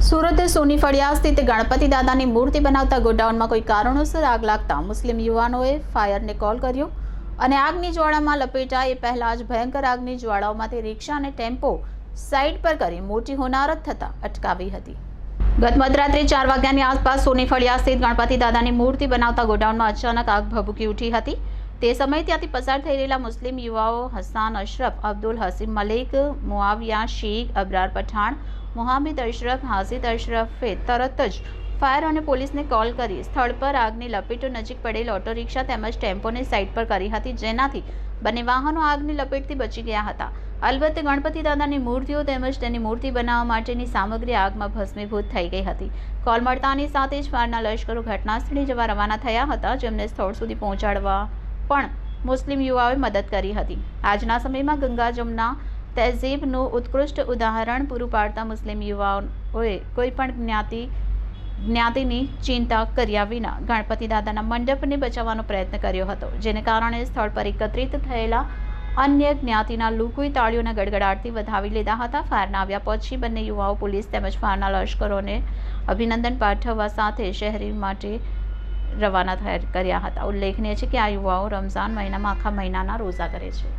સુરત સોની ફળિયા સ્થિત ગણપતિ દાદાની મૂર્તિ બનાવતા ગોડાઉનમાં કોઈ કારણોસર આગ લાગતા મુસ્લિમ યુવાનોએ ફાયરને કોલ કર્યો અને આગની જ્વાળામાં લપેટાય એ પહેલાં જ ભયંકર આગની જ્વાળાઓમાંથી રિક્ષા અને ટેમ્પો સાઇડ પર કરી મોટી હોનારત થતાં અટકાવી હતી। ગત મધરાત્રે 4 વાગ્યાની આસપાસ સોની ફળિયા સ્થિત ગણપતિ દાદાની મૂર્તિ બનાવતા ગોડાઉનમાં અચાનક આગ ભભૂકી ઉઠી હતી। તે સમયે ત્યાંથી પસાર થઈ રહેલા મુસ્લિમ યુવાઓ હસાન અશરફ, અબ્દુલ હસીમ મલિક, મુઆવિયા શેખ, અબરાર પઠાણ, મોહામ્મદ અશરફ, હાસિદ અશરફે તરત જ ફાયર અને પોલીસને કોલ કરી સ્થળ પર આગની લપેટો નજીક પડેલ ઓટો રિક્ષા તેમજ ટેમ્પોને સાઇડ પર કરી હતી, જેનાથી બંને વાહનો આગની લપેટથી બચી ગયા હતા। અલબત્ત ગણપતિ દાદાની મૂર્તિઓ તેમજ તેની મૂર્તિ બનાવવા માટેની સામગ્રી આગમાં ભસ્મીભૂત થઈ ગઈ હતી। કોલ મળતાની સાથે જ ફાયરના લશ્કરો ઘટના સ્થળે જવા રવાના થયા હતા, જેમને સ્થળ સુધી પહોંચાડવા પણ મુસ્લિમ યુવાઓએ મદદ કરી હતી। આજના સમયમાં ગંગા જમના તહેઝીબનું ઉત્કૃષ્ટ ઉદાહરણ પૂરું પાડતા મુસ્લિમ યુવાઓએ કોઈ પણ જ્ઞાતિની ચિંતા કર્યા વિના ગણપતિ દાદાના મંડપને બચાવવાનો પ્રયત્ન કર્યો હતો, જેને કારણે સ્થળ પર એકત્રિત થયેલા અન્ય જ્ઞાતિના લોકોએ તાળીઓના ગડગડાટથી વધાવી લીધા હતા। ફાયરના આવ્યા પછી બંને યુવાઓ પોલીસ તેમજ ફાયરના લશ્કરોને અભિનંદન પાઠવવા સાથે શહેરી માટે રવાના કર્યા હતા। ઉલ્લેખનીય છે કે આ યુવાઓ રમઝાન મહિનામાં આખા મહિનાના રોઝા કરે છે।